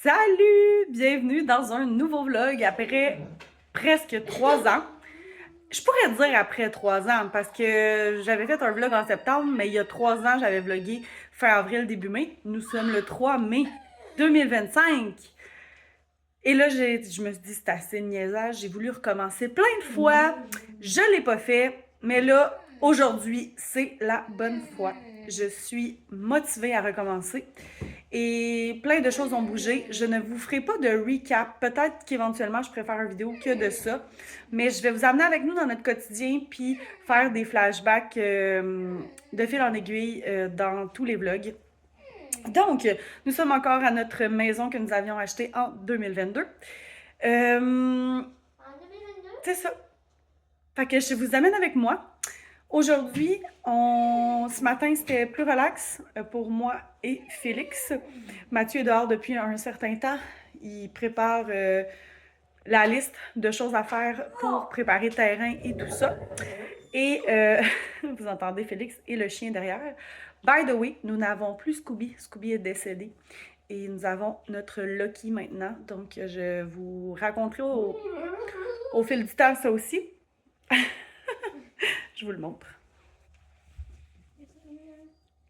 Salut! Bienvenue dans un nouveau vlog après presque 3 ans. Je pourrais dire après 3 ans parce que j'avais fait un vlog en septembre, mais il y a 3 ans, j'avais vlogué fin avril, début mai. Nous sommes le 3 mai 2025. Et là, je me suis dit, c'est assez de niaisage. J'ai voulu recommencer plein de fois. Je l'ai pas fait, mais là, aujourd'hui, c'est la bonne fois. Je suis motivée à recommencer. Et plein de choses ont bougé. Je ne vous ferai pas de recap. Peut-être qu'éventuellement, je préfère une vidéo que de ça. Mais je vais vous amener avec nous dans notre quotidien puis faire des flashbacks de fil en aiguille dans tous les vlogs. Donc, nous sommes encore à notre maison que nous avions achetée en 2022. C'est ça. Fait que je vous amène avec moi. Aujourd'hui, ce matin, c'était plus relax pour moi et Félix. Mathieu est dehors depuis un certain temps. Il prépare la liste de choses à faire pour préparer le terrain et tout ça. Et vous entendez Félix et le chien derrière. By the way, nous n'avons plus Scooby. Scooby est décédé. Et nous avons notre Lucky maintenant. Donc, je vous raconterai au fil du temps ça aussi. Je vous le montre.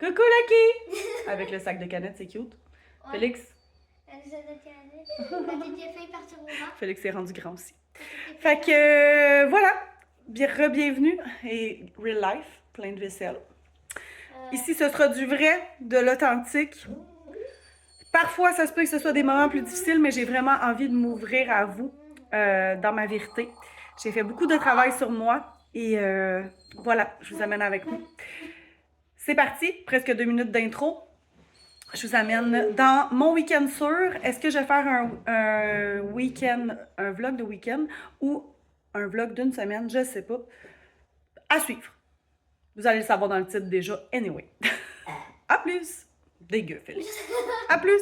Coucou Lucky! Avec le sac de canettes, c'est cute. Ouais. Félix? Le sac de canettes. T'as déjà failli partir au vent? Félix est rendu grand aussi. Fait que voilà. Bienvenue et real life, plein de vaisselle. Ici, ce sera du vrai, de l'authentique. Parfois, ça se peut que ce soit des moments plus difficiles, mais j'ai vraiment envie de m'ouvrir à vous dans ma vérité. J'ai fait beaucoup de travail sur moi et voilà, je vous amène avec nous. C'est parti, presque 2 minutes d'intro. Je vous amène dans mon week-end sûr. Est-ce que je vais faire un week-end, un vlog de week-end ou un vlog d'une semaine? Je ne sais pas. À suivre. Vous allez le savoir dans le titre déjà. Anyway. À plus. Dégueu, Félix. À plus.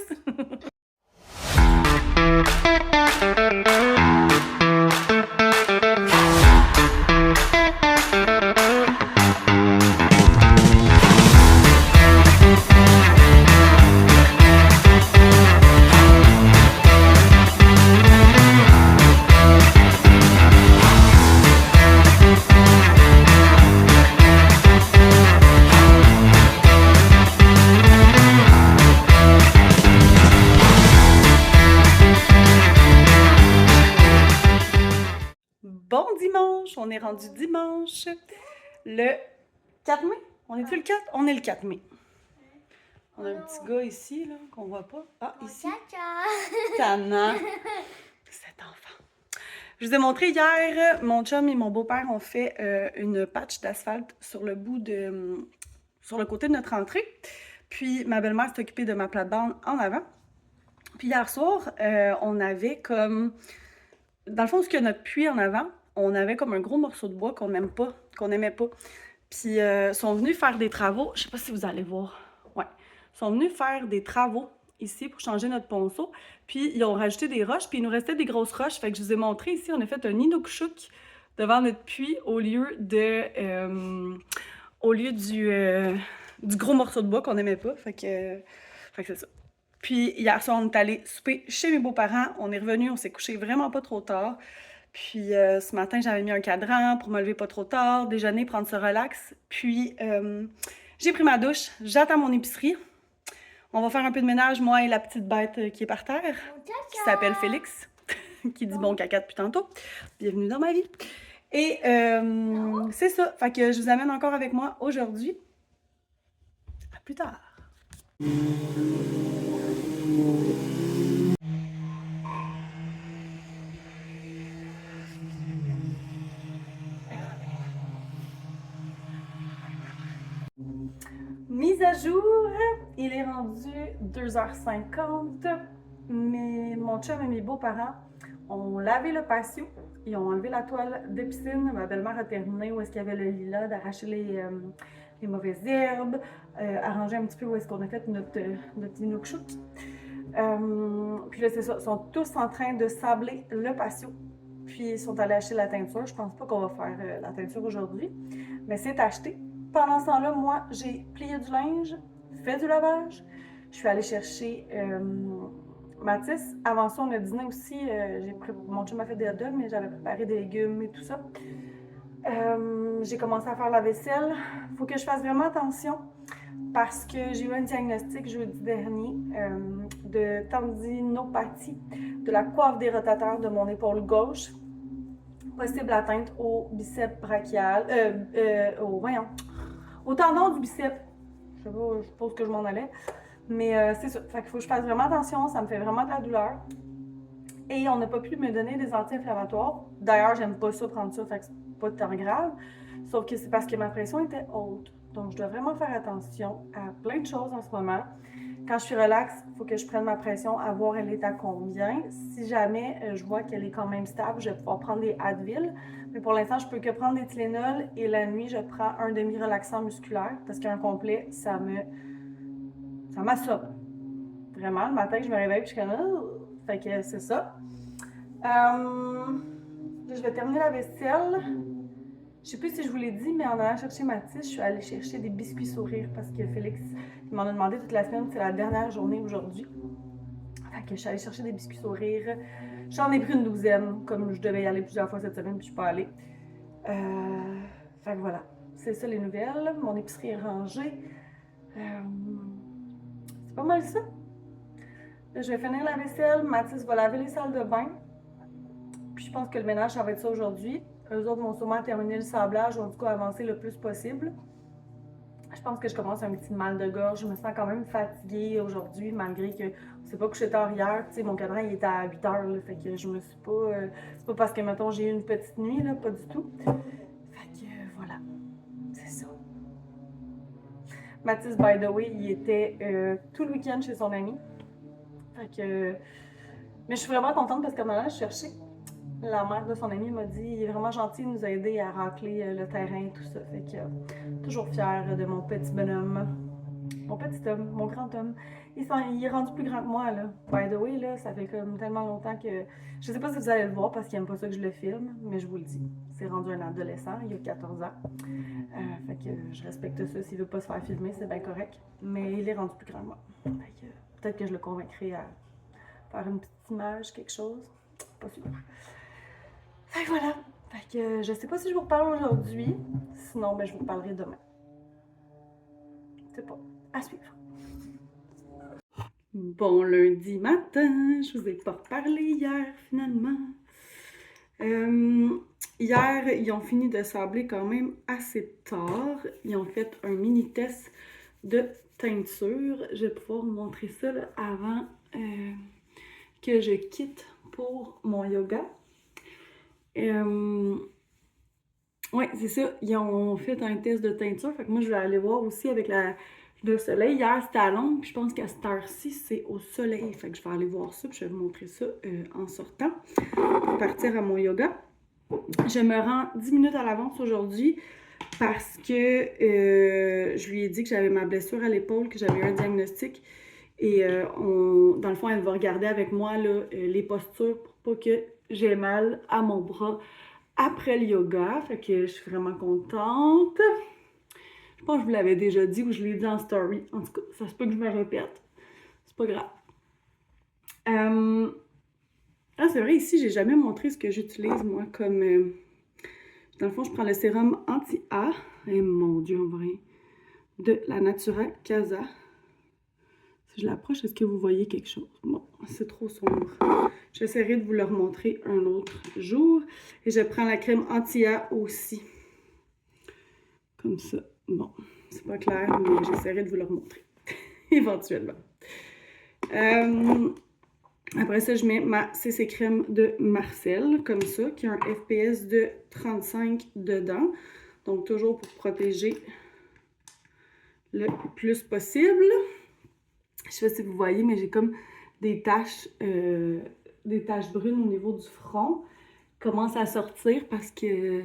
Bon dimanche, on est rendu dimanche, le 4 mai. On est-tu le 4? On est le 4 mai. On a un petit gars ici, là, qu'on voit pas. Ah, ici. Tannant. Cet enfant. Je vous ai montré hier, mon chum et mon beau-père ont fait une patch d'asphalte sur le sur le côté de notre entrée. Puis ma belle-mère s'est occupée de ma plate-bande en avant. Puis hier soir, on avait comme... Dans le fond, ce qu'il y a notre puits en avant, on avait comme un gros morceau de bois qu'on n'aimait pas. Puis ils sont venus faire des travaux. Je sais pas si vous allez voir. Ouais. Ils sont venus faire des travaux ici pour changer notre ponceau. Puis ils ont rajouté des roches. Puis il nous restait des grosses roches. Fait que je vous ai montré ici, on a fait un inukshuk devant notre puits au lieu du gros morceau de bois qu'on n'aimait pas. Fait que c'est ça. Puis hier soir, on est allé souper chez mes beaux-parents. On est revenu, on s'est couché vraiment pas trop tard. Puis ce matin, j'avais mis un cadran pour me lever pas trop tard, déjeuner, prendre ce relax. Puis j'ai pris ma douche, j'attends mon épicerie. On va faire un peu de ménage, moi et la petite bête qui est par terre, qui s'appelle Félix, qui dit bon caca depuis tantôt. Bienvenue dans ma vie. Et c'est ça, fait que je vous amène encore avec moi aujourd'hui. À plus tard. Mise à jour, il est rendu 2h50. Mon chum et mes beaux-parents ont lavé le patio. Ils ont enlevé la toile de piscine. Ma belle-mère a terminé où est-ce qu'il y avait le lilas, d'arracher les mauvaises herbes, arranger un petit peu où est-ce qu'on a fait notre inukshuk. Puis là, c'est ça, ils sont tous en train de sabler le patio. Puis ils sont allés acheter la teinture. Je pense pas qu'on va faire la teinture aujourd'hui, mais c'est acheté. Pendant ce temps-là, moi, j'ai plié du linge, fait du lavage. Je suis allée chercher Mathis, avant ça, on a dîné aussi. Mon chum m'a fait des hot dogs, mais j'avais préparé des légumes et tout ça. J'ai commencé à faire la vaisselle. Faut que je fasse vraiment attention parce que j'ai eu un diagnostic jeudi dernier de tendinopathie de la coiffe des rotateurs de mon épaule gauche. Possible atteinte au biceps brachial, au tendon du biceps. Je sais pas, je suppose que je m'en allais. Mais c'est ça. Fait qu'il faut que je fasse vraiment attention. Ça me fait vraiment de la douleur. Et on n'a pas pu me donner des anti-inflammatoires. D'ailleurs, j'aime pas ça, prendre ça. Fait que c'est pas tant grave. Sauf que c'est parce que ma pression était haute. Donc, je dois vraiment faire attention à plein de choses en ce moment. Quand je suis relax, il faut que je prenne ma pression, à voir elle est à combien. Si jamais je vois qu'elle est quand même stable, je vais pouvoir prendre des Advil. Mais pour l'instant, je peux que prendre des Tylenol et la nuit, je prends un demi-relaxant musculaire parce qu'un complet, ça m'assomme. Vraiment, le matin, je me réveille et je suis comme oh! Fait que c'est ça. Je vais terminer la vaisselle. Je sais plus si je vous l'ai dit, mais en allant chercher Mathis, je suis allée chercher des biscuits sourires parce que Félix m'en a demandé toute la semaine. C'est la dernière journée aujourd'hui. Fait que je suis allée chercher des biscuits sourires. J'en ai pris une douzaine, comme je devais y aller plusieurs fois cette semaine, puis je suis pas allée. Fait que voilà. C'est ça les nouvelles. Mon épicerie est rangée. C'est pas mal ça. Là, je vais finir la vaisselle. Mathis va laver les salles de bain. Puis je pense que le ménage, ça va être ça aujourd'hui. Eux autres vont sûrement terminer le sablage, vont du coup avancer le plus possible. Je pense que je commence un petit mal de gorge. Je me sens quand même fatiguée aujourd'hui, malgré que on s'est pas couché tard hier. Tu sais, mon cadran il était à 8 heures, là, fait que je me suis pas... c'est pas parce que, mettons, j'ai eu une petite nuit, là, pas du tout. Fait que, voilà. C'est ça. Mathis, by the way, il était tout le week-end chez son ami. Fait que... Mais je suis vraiment contente parce que maintenant, je cherchais. La mère de son ami m'a dit il est vraiment gentil de nous aider à racler le terrain et tout ça. Fait que toujours fière de mon petit bonhomme. Mon petit homme, mon grand homme. Il est rendu plus grand que moi, là. By the way, là, ça fait comme tellement longtemps que... Je sais pas si vous allez le voir parce qu'il aime pas ça que je le filme, mais je vous le dis. C'est rendu un adolescent, il a 14 ans. Fait que je respecte ça. S'il veut pas se faire filmer, c'est bien correct. Mais il est rendu plus grand que moi. Fait que peut-être que je le convaincrai à faire une petite image, quelque chose. Pas sûr. Fait que voilà. Fait que je sais pas si je vous reparle aujourd'hui. Sinon, ben, je vous reparlerai demain. C'est pas. À suivre. Bon lundi matin. Je vous ai pas reparlé hier, finalement. Hier, ils ont fini de sabler quand même assez tard. Ils ont fait un mini test de teinture. Je vais pouvoir vous montrer ça là, avant que je quitte pour mon yoga. Ouais, c'est ça. Ils ont fait un test de teinture. Fait que moi, je vais aller voir aussi avec le soleil. Hier, c'était à l'ombre. Puis je pense qu'à cette heure-ci, c'est au soleil. Fait que je vais aller voir ça. Puis je vais vous montrer ça en sortant pour partir à mon yoga. Je me rends 10 minutes à l'avance aujourd'hui parce que je lui ai dit que j'avais ma blessure à l'épaule, que j'avais eu un diagnostic. Et dans le fond, elle va regarder avec moi là, les postures pour pas que j'ai mal à mon bras après le yoga. Fait que je suis vraiment contente. Je pense que je vous l'avais déjà dit ou je l'ai dit en story. En tout cas, ça se peut que je me répète. C'est pas grave. Ah, c'est vrai, ici, j'ai jamais montré ce que j'utilise, moi, comme... dans le fond, je prends le sérum anti-A. Et mon Dieu, en vrai. De la Natura Casa. Si je l'approche, est-ce que vous voyez quelque chose? Bon, c'est trop sombre. J'essaierai de vous le remontrer un autre jour. Et je prends la crème anti-A aussi. Comme ça. Bon, c'est pas clair, mais j'essaierai de vous le remontrer. Éventuellement. Après ça, je mets ma CC crème de Marcel, comme ça, qui a un FPS de 35 dedans. Donc, toujours pour protéger le plus possible. Je sais pas si vous voyez, mais j'ai comme des taches brunes au niveau du front. Commence à sortir parce que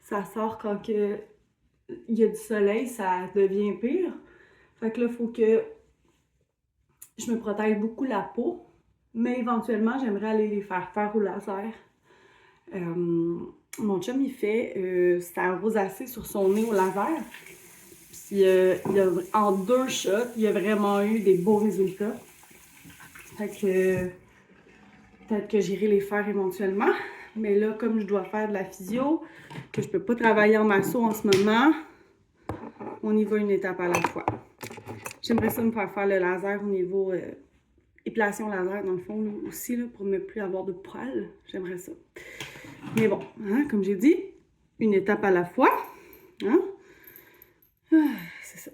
ça sort quand il y a du soleil, ça devient pire. Fait que là, il faut que je me protège beaucoup la peau. Mais éventuellement, j'aimerais aller les faire au laser. Mon chum, il fait sa rosacée sur son nez au laser. Puis, en 2 shots, il a vraiment eu des beaux résultats. Fait que peut-être que j'irai les faire éventuellement. Mais là, comme je dois faire de la physio, que je peux pas travailler en masso en ce moment, on y va une étape à la fois. J'aimerais ça me faire le laser au niveau épilation laser dans le fond là, aussi, là, pour ne plus avoir de poils. J'aimerais ça. Mais bon, hein, comme j'ai dit, une étape à la fois. Hein? Ah, c'est ça.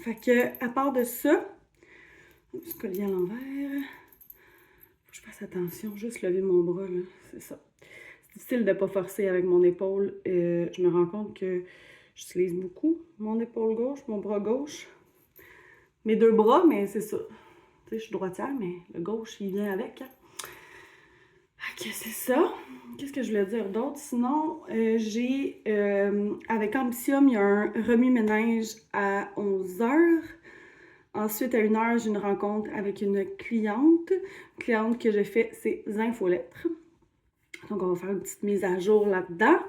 Fait que, à part de ça, ce collier à l'envers, faut que je fasse attention, juste lever mon bras, là, c'est ça. C'est difficile de ne pas forcer avec mon épaule. Je me rends compte que j'utilise beaucoup mon épaule gauche, mon bras gauche. Mes deux bras, mais c'est ça. Tu sais, je suis droitière, mais le gauche, il vient avec. Hein? Ok, c'est ça. Qu'est-ce que je voulais dire d'autre? Sinon, j'ai, avec Ambitium, il y a un remue-ménage à 11h. Ensuite, à 1h, j'ai une rencontre avec une cliente. Cliente que j'ai fait ses infolettres. Donc, on va faire une petite mise à jour là-dedans.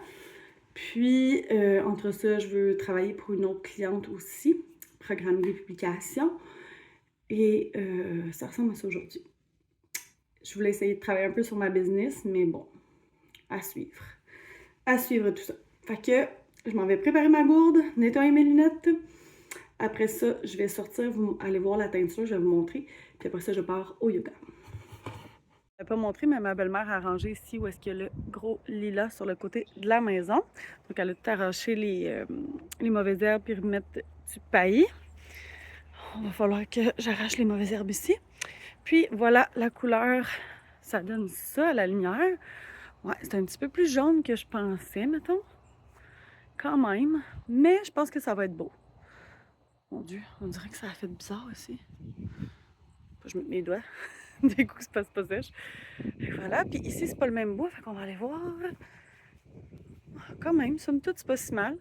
Puis, entre ça, je veux travailler pour une autre cliente aussi. Programme des publications. Et ça ressemble à ça aujourd'hui. Je voulais essayer de travailler un peu sur ma business, mais bon, à suivre. À suivre tout ça. Fait que je m'en vais préparer ma gourde, nettoyer mes lunettes. Après ça, je vais sortir, aller voir la teinture, je vais vous montrer. Puis après ça, je pars au yoga. Je ne vais pas montrer, mais ma belle-mère a rangé ici où est-ce qu'il y a le gros lilas sur le côté de la maison. Donc, elle a tout arraché les mauvaises herbes puis remettre du paillis. Il va falloir que j'arrache les mauvaises herbes ici. Puis voilà la couleur, ça donne ça à la lumière. Ouais, c'est un petit peu plus jaune que je pensais, mettons. Quand même. Mais je pense que ça va être beau. Mon Dieu, on dirait que ça a fait bizarre aussi. Faut que je mette mes doigts. Des coups, ça passe pas sèche. Et voilà, puis ici, c'est pas le même bois, fait qu'on va aller voir. Quand même, somme toute, c'est pas si mal.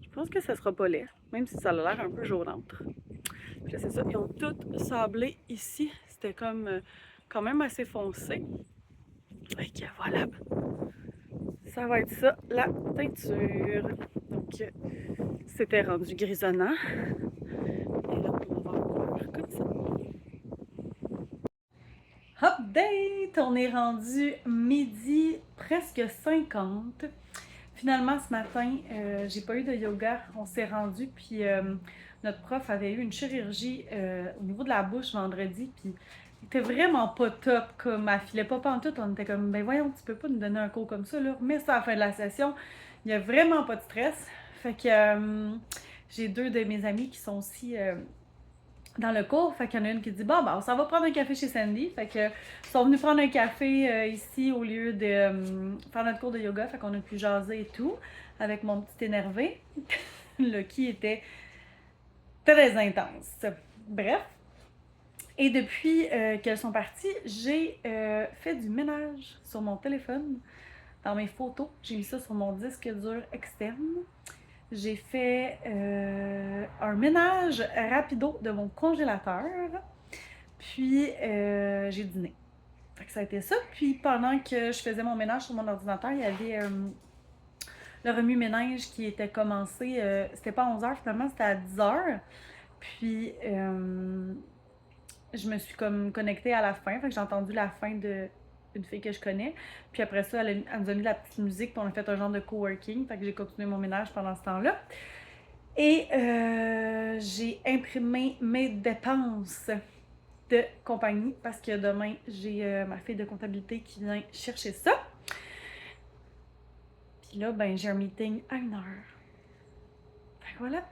Je pense que ça sera pas laid, même si ça a l'air un peu jaunâtre. Puis là, c'est ça, ils ont tout sablé ici. C'était comme quand même assez foncé. Fait que voilà. Ça va être ça, la teinture. Donc, c'était rendu grisonnant. Et là, on va voir comme ça. Update! On est rendu midi, presque 50. Finalement, ce matin, j'ai pas eu de yoga. On s'est rendu, puis notre prof avait eu une chirurgie au niveau de la bouche vendredi, puis il était vraiment pas top, comme elle filait pas pantoute. On était comme, ben voyons, tu peux pas nous donner un cours comme ça, là. Mais c'est à la fin de la session. Il y a vraiment pas de stress. Fait que j'ai deux de mes amis qui sont aussi dans le cours. Fait qu'il y en a une qui dit, bon, ben, on s'en va prendre un café chez Sandy. Fait que ils sont venus prendre un café ici au lieu de faire notre cours de yoga. Fait qu'on a pu jaser et tout avec mon petit énervé, là, qui était très intense. Bref. Et depuis qu'elles sont parties, j'ai fait du ménage sur mon téléphone, dans mes photos. J'ai mis ça sur mon disque dur externe. J'ai fait un ménage rapido de mon congélateur. Puis j'ai dîné. Fait que ça a été ça. Puis pendant que je faisais mon ménage sur mon ordinateur, il y avait le remue-ménage qui était commencé. C'était pas à 11h finalement, c'était à 10h. Puis je me suis comme connectée à la fin. Fait que j'ai entendu la fin d'une fille que je connais. Puis après ça, elle nous a mis de la petite musique. Puis on a fait un genre de coworking. Fait que j'ai continué mon ménage pendant ce temps-là. Et j'ai imprimé mes dépenses de compagnie parce que demain, j'ai ma fille de comptabilité qui vient chercher ça. Puis là, ben, j'ai un meeting à 1h. Fait que voilà.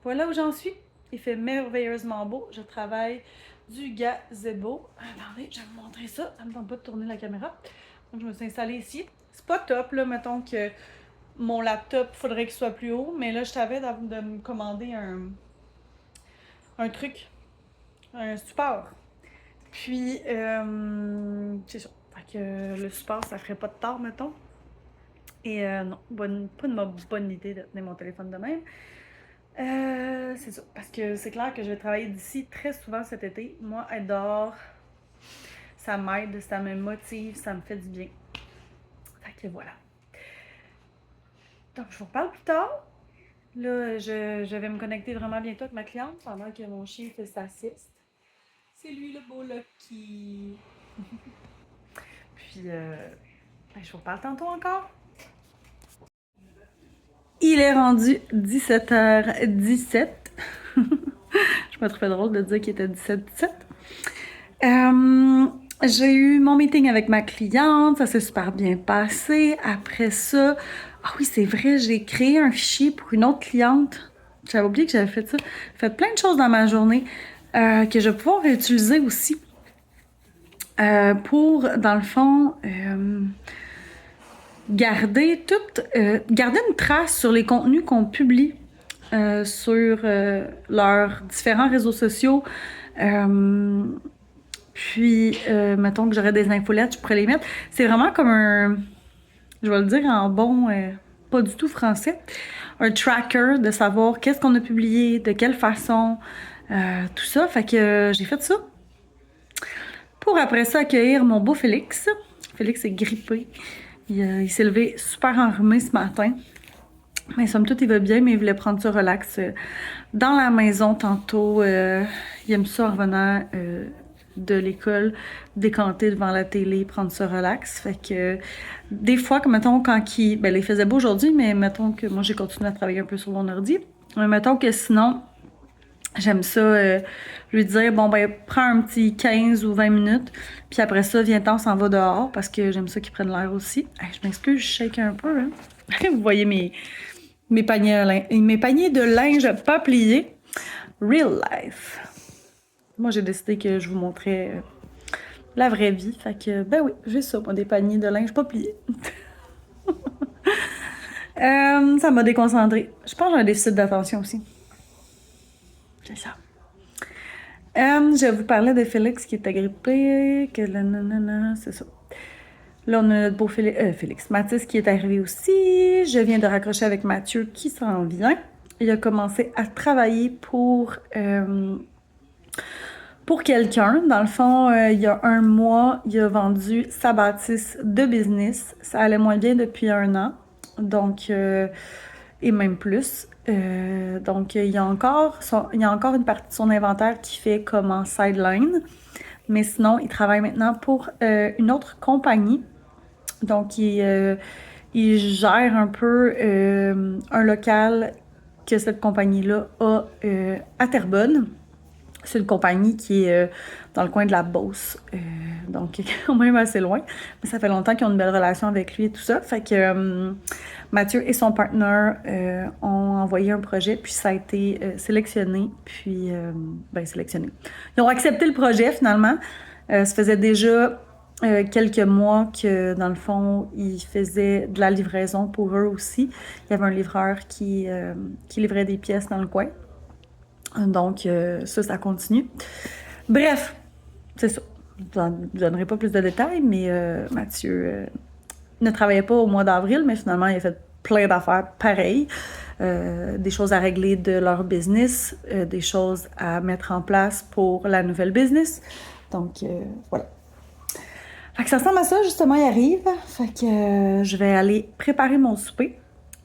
Voilà où j'en suis. Il fait merveilleusement beau. Je travaille du gazebo. Attendez, je vais vous montrer ça. Ça me tente pas de tourner la caméra. Donc, je me suis installée ici. C'est pas top, là, mettons que mon laptop, il faudrait qu'il soit plus haut. Mais là, je savais de me commander un truc, un support. Puis, c'est ça. Fait que le support, ça ferait pas de tort, mettons. Et non, pas une bonne idée de tenir mon téléphone de même. C'est ça. Parce que c'est clair que je vais travailler d'ici très souvent cet été. Moi, être dehors, ça m'aide, ça me motive, ça me fait du bien. Fait que voilà. Donc, je vous reparle plus tard. Là, je vais me connecter vraiment bientôt avec ma cliente pendant que mon chien fait sa sieste. C'est lui le beau Lucky. Puis, je vous reparle tantôt encore. Il est rendu 17h17. Je me trouvais drôle de dire qu'il était 17h17. J'ai eu mon meeting avec ma cliente, ça s'est super bien passé. Après ça, ah oui, c'est vrai, j'ai créé un fichier pour une autre cliente. J'avais oublié que j'avais fait ça. J'ai fait plein de choses dans ma journée que je vais pouvoir réutiliser aussi pour, dans le fond, garder une trace sur les contenus qu'on publie sur leurs différents réseaux sociaux. Puis, mettons que j'aurais des infolettes, je pourrais les mettre. C'est vraiment comme un, je vais le dire en bon, pas du tout français, un tracker de savoir qu'est-ce qu'on a publié, de quelle façon, tout ça. Fait que j'ai fait ça. Pour après ça accueillir mon beau Félix. Félix est grippé. Il s'est levé super enrhumé ce matin. Mais somme toute, il va bien, mais il voulait prendre ça relax dans la maison tantôt. Il aime ça en revenant de l'école, décanter devant la télé, prendre ça relax. Fait que des fois, comme mettons, quand il... Ben, il faisait beau aujourd'hui, mais mettons que moi, j'ai continué à travailler un peu sur mon ordi. Mais mettons que sinon, j'aime ça lui dire, bon, ben, prends un petit 15 ou 20 minutes, puis après ça, viens-t'en, on s'en va dehors, parce que j'aime ça qu'il prenne l'air aussi. Hey, je m'excuse, je shake un peu, hein. Vous voyez mes paniers de linge pas pliés. Real life. Moi, j'ai décidé que je vous montrais la vraie vie. Fait que, ben oui, j'ai ça, moi, des paniers de linge pas pliés. Ça m'a déconcentrée. Je pense que j'ai un déficit d'attention aussi. C'est ça. Je vous parlais de Félix qui est agrippé, que c'est ça. Là, on a notre beau Félix. Mathis qui est arrivé aussi. Je viens de raccrocher avec Mathieu qui s'en vient. Il a commencé à travailler pour quelqu'un. Dans le fond, il y a un mois, il a vendu sa bâtisse de business. Ça allait moins bien depuis 1 an. Donc, et même plus. Donc, il y a encore une partie de son inventaire qui fait comme en sideline. Mais sinon, il travaille maintenant pour une autre compagnie. Donc, il gère un peu un local que cette compagnie-là a à Terrebonne. C'est une compagnie qui est dans le coin de la Beauce, donc quand même assez loin. Mais ça fait longtemps qu'ils ont une belle relation avec lui et tout ça. Fait que Mathieu et son partenaire ont envoyé un projet, puis ça a été sélectionné, puis sélectionné. Ils ont accepté le projet finalement. Ça faisait déjà quelques mois que, dans le fond, ils faisaient de la livraison pour eux aussi. Il y avait un livreur qui livrait des pièces dans le coin. Donc, ça continue. Bref, c'est ça. Je ne donnerai pas plus de détails, mais Mathieu ne travaillait pas au mois d'avril, mais finalement, il a fait plein d'affaires pareilles. Des choses à régler de leur business, des choses à mettre en place pour la nouvelle business. Donc, voilà. Fait que ça ressemble à ça, justement, il arrive. Fait que je vais aller préparer mon souper.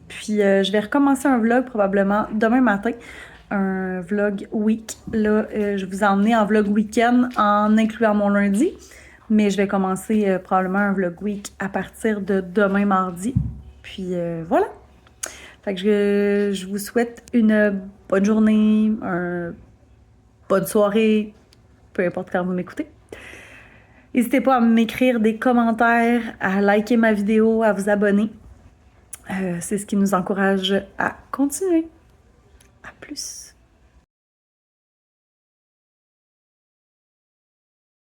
Puis, je vais recommencer un vlog probablement demain matin. Un vlog week. Là, je vous ai emmené en vlog week-end en incluant mon lundi. Mais je vais commencer probablement un vlog week à partir de demain mardi. Puis voilà. Fait que je vous souhaite une bonne journée, une bonne soirée, peu importe quand vous m'écoutez. N'hésitez pas à m'écrire des commentaires, à liker ma vidéo, à vous abonner. C'est ce qui nous encourage à continuer. À plus!